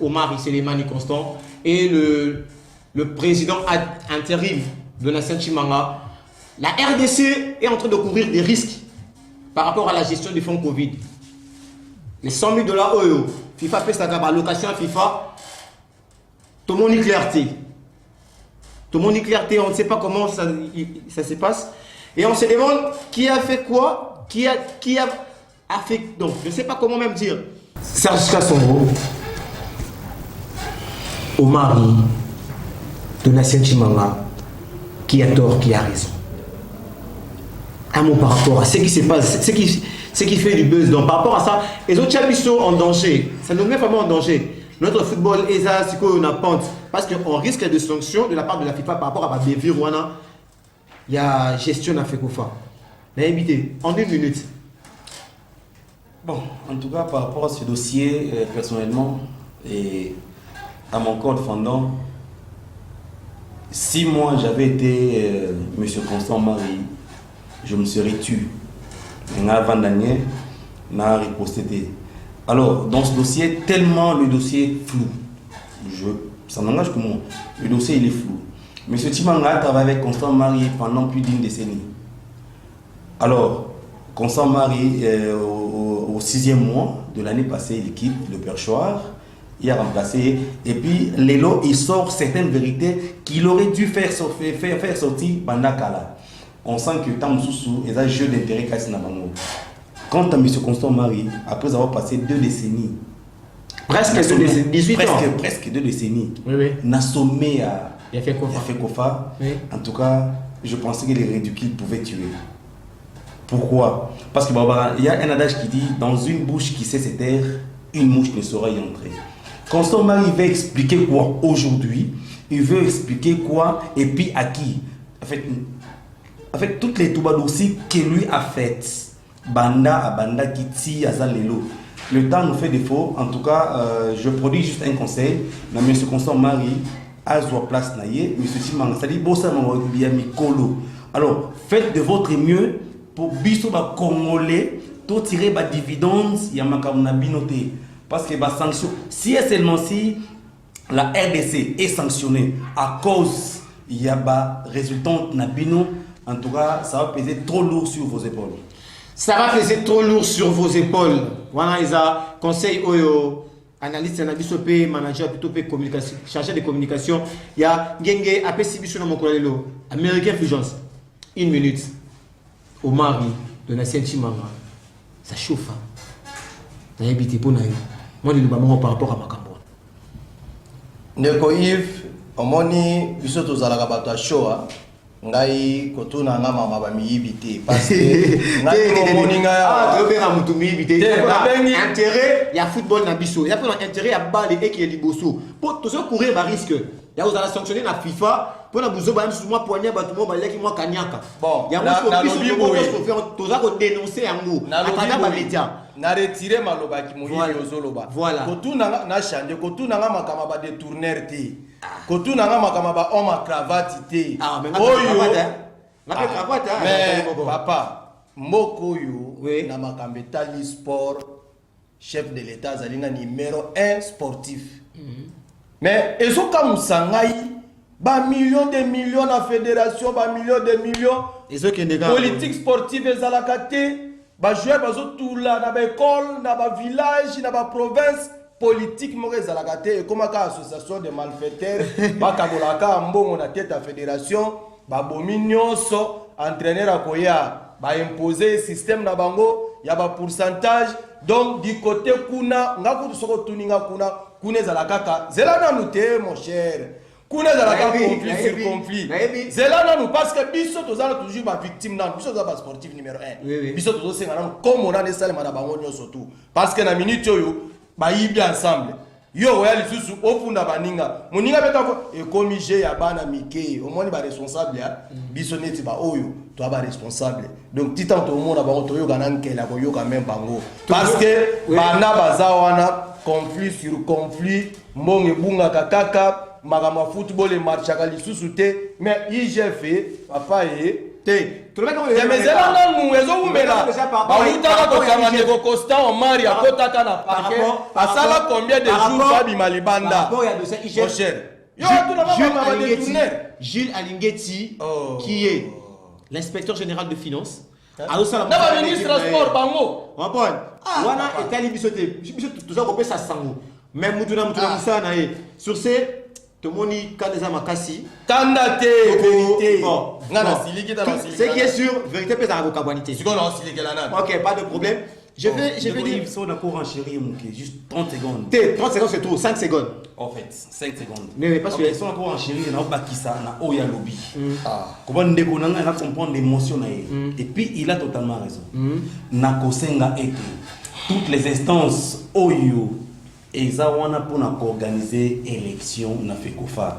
Omar Selemani Constant, et le président intérim de Nassim Chimanga. La RDC est en train de courir des risques par rapport à la gestion du fonds Covid. Les 100 000 $, FIFA fait sa location à FIFA. Tout le monde est clarté. Tout le monde est clarté, on ne sait pas comment ça se passe. Et on se demande qui a fait quoi, qui a fait... Donc, je ne sais pas comment même dire. Serge Kassongo, Omar de Nassim Chimanga, qui a tort, qui a raison. Un mot par rapport à ce qui se passe, ce qui fait du buzz. Donc, par rapport à ça, les autres Chabisso en danger. Ça nous met vraiment en danger. Notre football est ça, c'est qu'on a pente. Parce qu'on risque de sanctions de la part de la FIFA par rapport à Baby Rwanda. Il y a gestion à FECOFA. Mais évitez, en 1 minute. Bon, en tout cas, par rapport à ce dossier, personnellement, et à mon corps défendant, si moi j'avais été M. Constant Marie, je me serais tué. Mais avant dernier, n'a riposté. Alors, dans ce dossier, tellement le dossier est flou. Ça n'engage que moi. Le dossier, il est flou. M. Chimanga a travaillé avec Constant Marie pendant plus d'1 décennie. Alors, Constant Marie, au 6e mois de l'année passée, il quitte le perchoir. Il a remplacé. Et puis, Lélo, il sort certaines vérités qu'il aurait dû faire sortir pendant Kala. On sent que Tamoussou est un jeu d'intérêt cassé dans le Quant à M. Constant Marie, après avoir passé 2 décennies, presque 2 décennies, 18 ans. Presque 2 décennies, oui. N'a sommé à FECOFA. Oui. En tout cas, je pensais que les ridicules pouvaient tuer. Pourquoi? Parce qu'il y a un adage qui dit dans une bouche qui sait se taire, une mouche ne saura y entrer. Constant Marie veut expliquer quoi aujourd'hui? Il veut expliquer quoi et puis à qui? En fait toutes les toubadossi que lui a faites. Banda à Banda Kiti à Zalelo. Le temps nous fait défaut. En tout cas, je produis juste un conseil. Mais M. Constant Marie a sa place naïe. M. Chimanga, ça dit Bossa Mawabia Mikolo. Alors, faites de votre mieux pour biso ba Congolais, tout tirer ba dividendes, yamaka binoté. Parce que ba sanction, si et seulement si la RDC est sanctionnée à cause il y a ba résultante nabino, en tout cas, ça va peser trop lourd sur vos épaules. Ça va peser trop lourd sur vos épaules. Voilà, ils ont conseil Oyo, analyste, manager, plutôt communication, chargé de communication. Il y a Genge, après Sibiso dans mon collègue, American Fluence. 1 minute. Au mari de Nassim Chimanga. Ça chauffe. Ça a évité pour nous. Moi, je dis par rapport à ma campagne. Ndeko Yves, omoni, biso tozalaka bato ya show. Ngai kotuna nga mama ba miyibité parce que ngai omoni nga to benga mutu miyibité intérêt ya football na biso ya pas intérêt ya balle et qui est liboso pour to se courir ba risque ya vous allez sanctionner na FIFA pour la bouzo, moi poignard, bâtiment, balaki, moi kanyaka. Bon, il y a un dénoncer en gros. À travers ma média. Na retiré maloba ki moyi yozoloba. Voilà. Kotu na changer, kotu na makama ba détourner te. Kotu na makama ba homme à cravate te. Ah, mais la cravate, mais papa, mboko yo na makambe tali sport, chef de l'état zalina numéro 1 sportif. Mais ezo ka musangai ba millions de millions na fédération, ba millions de millions. Ezo ke ndeka. Politique sportive ezalaka te. Ba joueur bazo tula na ba école, na ba village, na ba province politique mo ezalaka te comme ka association de malfaiteurs ba kabolaka mbongo na tête à fédération ba bomi nyonso entraîneur akoya ba imposer système na bango ya ba pourcentage donc du côté kuna ngaku soko tuninga kuna ezalaka ka zela na nute mon cher. Kuna zalaka conflit sur conflit. Zela na nous parce que biso tozala toujours ba victime na biso za ba sportif numéro 1. Biso tozo senga na comme on a des salles na bango nyonso tout parce que na minute yo ba yibi ensemble. Yo ya lisusu ofunda baninga. Moninga beta e comige ya bana mike. Au moins ba responsable ya biso neti ba oyo to ba responsable. Donc titan to mona ba to yo kanankela ko yo quand même bango. Parce que bana bazawana conflit sur conflit mbonge bunga kakaka magama football et match à lisusu mais IGF papa te tu le mec mais là nous ezo umela ba utaka ko kama ne ko Costa Omar ya kotaka na parquet asala combien de jours Fabi Malibanda rapport ya de ça IGF yo tout le monde Gilles Alingeti qui est l'inspecteur général de finances na ministre sport bango rapport wana etali bisote biso toujours ko pesa sango même mutuna musana sur ces Tomoni Kandeza Makasi. Kandate, vérité. Ce qui est sûr, vérité peut avoir carbonité. Ok, pas de problème. Je vais dire. Si on a pour enchérir, juste 30 secondes. 30 secondes, c'est tout. 5 secondes. En fait, 5 secondes. Mais parce que. Si on a pour enchérir, on a pas qui ça, on a Oya Lobby. Comment on a comprendre l'émotion. Et puis, il a totalement raison. Nako Senga été. Toutes les instances Oyo. Et ça, on a pour organiser l'élection na FECOFA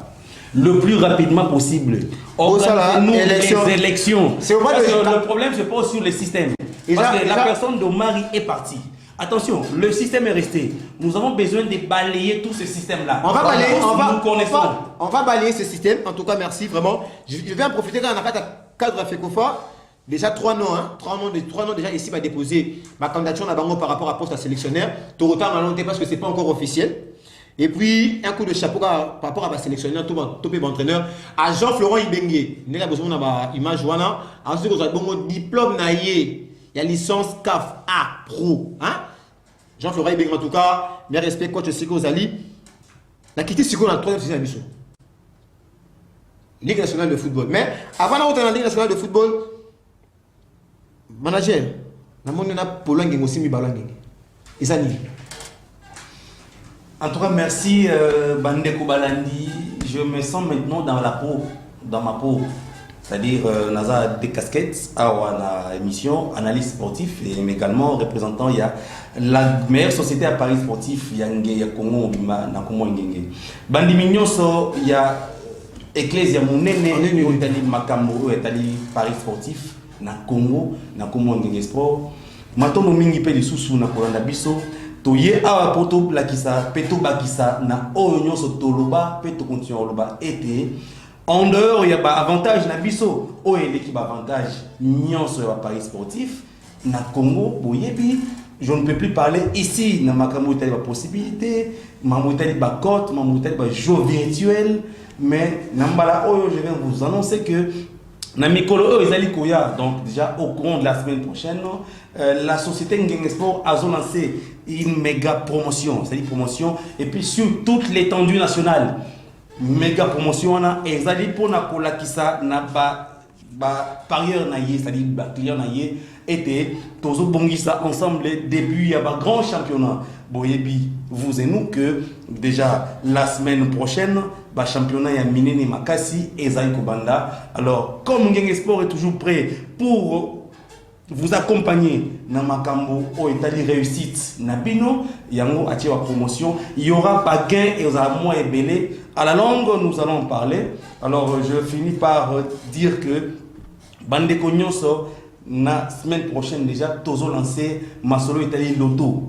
le plus rapidement possible. Organisez-nous les élections. Le problème se pose sur le système. Parce que la personne de Marie est partie. Attention, le système est resté. Nous avons besoin de balayer tout ce système-là. On va balayer, on va balayer ce système. En tout cas, merci vraiment. Je vais en profiter quand on a fait un cadre à FECOFA. Déjà 3 noms, hein, 3 noms déjà ici va déposer ma candidature à Bango par rapport à poste à sélectionnaire. Tout retard à l'entrée parce que c'est pas encore officiel. Et puis un coup de chapeau par rapport à ma sélectionneur, tout mon entraîneur, à Jean-Florent Ibengue. Il a besoin d'avoir image voilà. Ensuite vous avez bon diplôme naïe, il y a licence CAF A Pro, hein. Jean-Florent Ibengue en tout cas, mes respects coach Siko Zali. La quitté Siko dans la 3e saison émission. Ligue nationale de football. Mais avant d'entrer dans la Ligue nationale de football. Manager, na monde na Pologne aussi mi balangé. Isani. En tout cas, merci Bandeko Balandi. Je me sens maintenant dans ma peau. C'est-à-dire naza des casquettes à la émission analyse sportif et également représentant il y a la meilleure société à Paris sportif il y a Congo na Congo ngenge. Bandi Mignonso il y a Ecclesia Munene Otali Makambo Otali Paris sportif. Na Congo ngenge sport matono mingi pe lisusu na kolanda biso toye awa poto lakisa peto bakisa na oyo nyonso toloba peto continuer loba été en dehors il y a ba avantage na biso oyo l'équipe avantage nyonso ya Paris sportif na Congo boyebi je ne peux plus parler ici na makambo tali ba possibilité makambo tali ba cote makambo tali ba jeu virtuel mais nambala oyo je vais vous annoncer que na mikolo ezali koya donc déjà au courant de la semaine prochaine la société Ngenge Sport a lancé une méga promotion, c'est-à-dire promotion et puis sur toute l'étendue nationale méga promotion na ezali pona kolakisa na ba parieur na yé c'est-à-dire ba client na yé était tozo bongisa ensemble début ya ba grand championnat boyebi vous et nous que déjà la semaine prochaine ba championnat ya Minene Makasi et Zaïko Banda. Alors comme Ngenge Sport est toujours prêt pour vous accompagner dans Makambo au Italie réussite Nabino yango a la promotion, il y aura pas gain et vous allez moins belé. À la longue nous allons en parler. Alors je finis par dire que Bande Kognonso la semaine prochaine déjà tozo lancé Masolo Italie Loto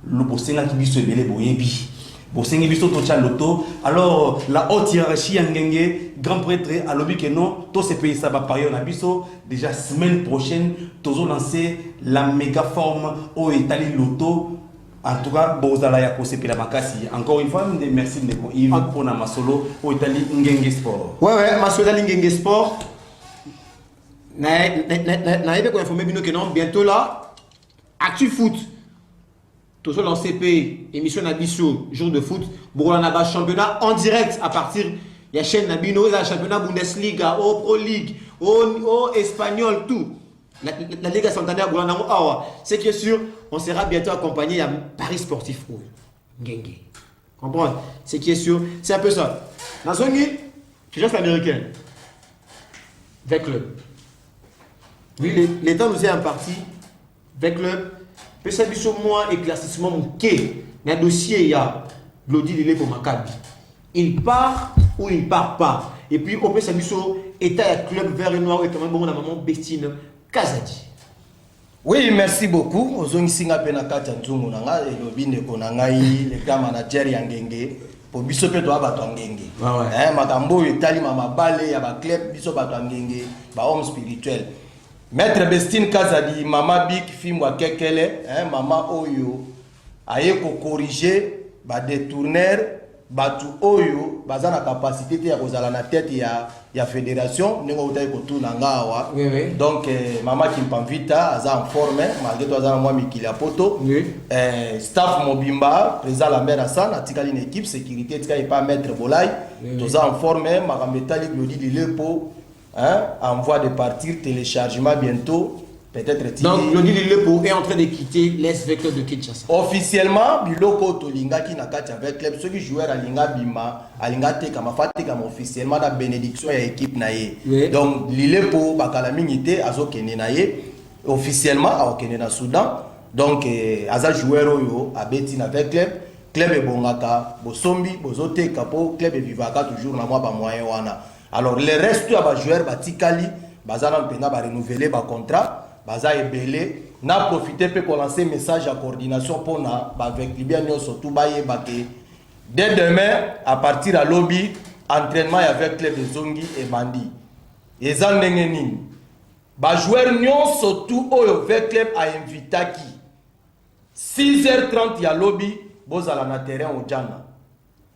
le bosenga qui biso belé boyebi bosenga biso to cha loto. Alors la haute hiérarchie ngenge grand prêtre à lobby que non tous ces pays ça va parier na biso déjà semaine prochaine tozo lancé la méga forme au Italie Loto. En tout cas bozala ya kosepela makasi. Encore une fois merci ndeko Yves pour na Masolo au Italie ngenge sport. Ouais Masolo Italie ngenge sport. N'avez pas informé que non, bientôt là, Actu Foot, toujours dans CP, émission Nabiso, jour de foot, Bourlanaba championnat en direct à partir de la chaîne Nabino, la championnat Bundesliga, au Pro League, au Espagnol, tout. La Ligue Santander, Bourlanaba, Awa. C'est qui est sûr, on sera bientôt accompagné à Paris Sportif Rouge. Ngenge. Comprendre? C'est qui est sûr, c'est un peu ça. Dans son guide, je reste américain. Avec club. Oui, l'État nous est imparti avec le PSABISO moins éclaircissement qui dans le dossier il y a Glody Lilé pour Maccabi. Il part ou il part pas. Et puis au PSABISO État et club vert et noir et quand même bon la maman Bestine Kazadi. Oui, merci beaucoup. Ozongi singa pena kati nzungu nanga elobine konangai le grand manager ya ngenge pour biso pe to abato ngenge. Makambo etali mama bale ya ba club biso bato ngenge ba homme spirituel. Maître Bestine Kazadi, Mama Big Fimwa Kekele, Mama Oyo, aye ko corriger, ba détourner, batu Oyo, baza na capacité ya kozala na tête ya fédération, nengo utaye ko tuna ngawa. Donc Mama Kimpamvita aza en forme, malgré toi aza na mwa mikili poto. Staff Mobimba, président Lambert Hassan, atikali une équipe sécurité tika pas Maître Bolay, toza en forme, Makambetali Glody Lilepo. En voie de partir, téléchargement bientôt, peut-être. Donc, Glody Lilepo est en train de quitter l'S-V Club de Kinshasa. Officiellement, Biloko Tolinga qui n'a qu'à avec club, ceux qui jouent à Linga Bima, à Linga Tekama Fatekama officiellement la bénédiction et équipe naïe. Donc, Lilepo, Bakalamingité, Azo Kenenaye, officiellement à Okenena Soudan. Donc, Aza joueur Oyo, à Betin avec club, club et Bongaka, Bosombi, Bozote, Kapo, club et Vivaka, toujours na moi, moyen wana. Alors les restes à joueurs batikali bazana mpena ba renouveler ba contrat baza ebele na profiter pour lancer message à coordination pour na ba avec Libyen surtout baye baké dès demain à partir à lobby entraînement avec club de Zongi et Bandi ezan ndengeni ba joueur surtout oyo avec club a invitaki 6h30 ya lobby bozala na terrain au jana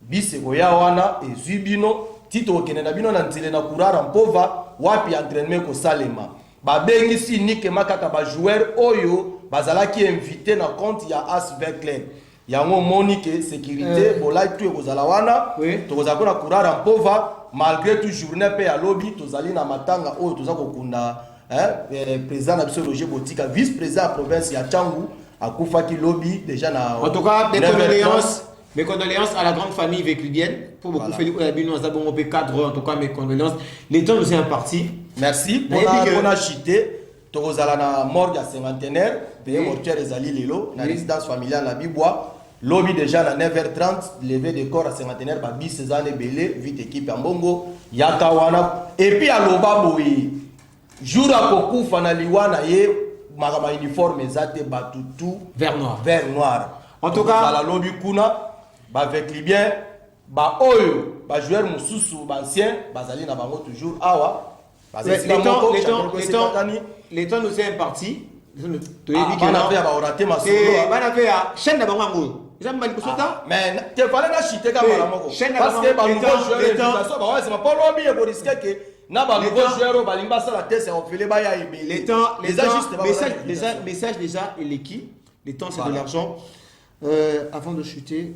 bise goya wana ezubino tito kenena bino na nzile na kurara mpova wapi entraînement ko salema ba bengi si nike makaka ba joueur oyo bazalaki invité na compte ya ASV Club yango monique sécurité bolai tu ekozala wana tokozala ko na kurara mpova malgré tout journée pe ya lobby tozali na matanga oyo toza kokunda président na biso Roger Botika vice président province ya Tchangu akufaki lobby déjà na en tout cas mes condoléances à la grande famille vécludienne. Pour beaucoup, Félix Olabino, nous avons un cadre, en tout cas mes condoléances. Les temps nous est imparti. Merci. On a chité. Torozala na morgue à cinquantenaire. Payé mortuaire et Zali Lelo. Na résidence familiale à Bibois. Lobby déjà à 9h30. Levé de corps à cinquantenaire. Babi César Belé. Vite équipe en Bongo. Yakawana. Et puis à Lobaboui. Jour à Kokou Fanaliwana. Ye. Marama uniforme. Zate Batutu. Vert noir. Vert noir. En tout cas. À la lobby Kuna. Avec Libyen, oyo, joueur Moussoussou, ancien, bazali na bango toujours awa. Les temps nous est imparti. Chaîne de bango. Mais tu fallait na chiter comme parce que ba nouveau joueur ça va pas lobby pour risquer que na ba nouveau joueur balimba ça la tête c'est offelé ba ya les temps message déjà et l'équipe, les temps c'est de l'argent. Avant de chuter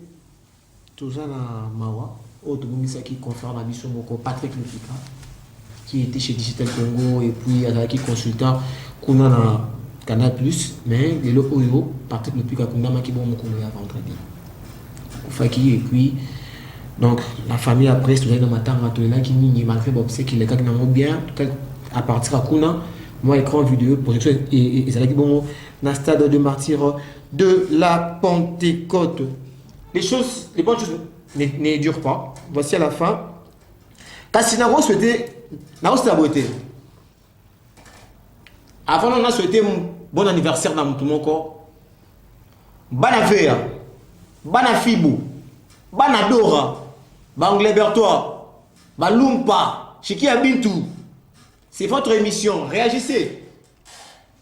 Toza na Mawa, Otobumisa qui confère la mission Patrick Lefika, qui était chez Digital Congo et puis qui consultant Kuna na Canal Plus, mais le Oyo, Patrick Lefika Kuna qui bon mon à vendredi. Faki et puis donc la famille après Toza na matanga to là qui ni malgré bon c'est qu'il est quand même bien à partir à Kuna moi écran vidéo projection et ça bon dans le stade de martyrs de la Pentecôte. Les bonnes choses ne durent pas. Voici à la fin. Kasi na souhaité la beauté. Avant on a souhaité bon anniversaire dans tout mon corps. Bana Vea, Bana Fibu, Bana Dora, Banglé Bertois, Balumpa, Chiki Abintou. C'est votre émission. Réagissez.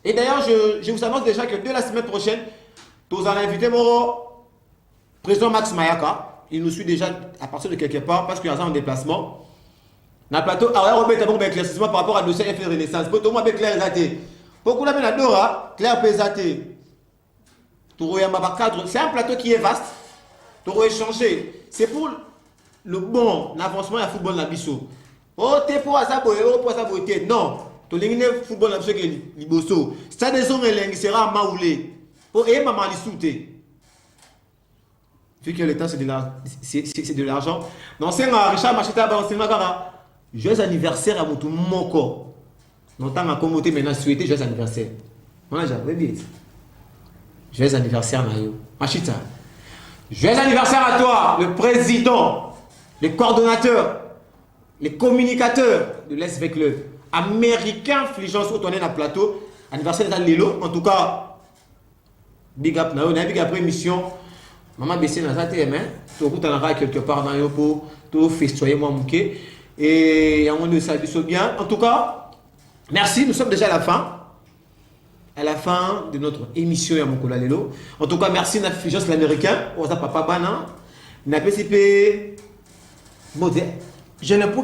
Et d'ailleurs, je vous annonce déjà que dès la semaine prochaine, nous allons inviter mon président Max Mayaka. Il nous suit déjà à partir de quelque part parce qu'il y a un déplacement. Dans le plateau, alors on met un éclaircissement par rapport à dossier FR Renaissance. Pour tout le monde, Claire Zaté. Beaucoup la Dora, Claire Pézaté. C'est un plateau qui est vaste. Pour échanger. C'est pour le bon avancement du football dans Bissau. Oh, t'es pour ça, non. Tu as football dans Bissau. Ça, des hommes, il sera maoulé. Pour et maman les souter. Vu que le temps, c'est de l'argent. Non, c'est un Richard Macheta, c'est un joyeux anniversaire à mon corps. Non, tant à commoter maintenant, souhaiter joyeux anniversaire. On a déjà vu. Joyeux anniversaire, Mayo. Machita. Joyeux anniversaire à toi, le président, le coordonnateur, les communicateurs de l'SV Club. Américain, Fligence, où on est dans le plateau. Anniversaire de Lilo. En tout cas, big up, on a big après émission. Maman baissé dans sa TM, tout le temps quelque part dans le pot, tout festoyer moi mouké. Et on ne s'habille bien. En tout cas, merci, nous sommes déjà à la fin. À la fin de notre émission Yamokola Lelo. En tout cas, merci à Fligence l'américain. On a papa Bana. N'a PCP. Je ne peux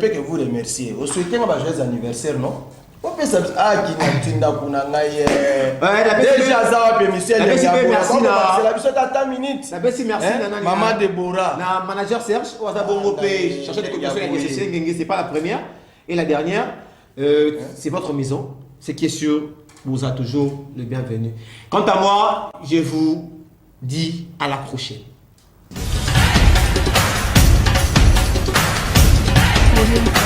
que vous remercier. Vous souhaitez un joyeux anniversaire, non? On peut savoir qui n'a pas déjà ça va merci Maman Déborah, na manager Serge, on va bon chercher des communications, c'est pas la première et la dernière. C'est votre maison, c'est qui est sûr, vous a toujours le bienvenu. Quant à moi, je vous dis à la prochaine. Audio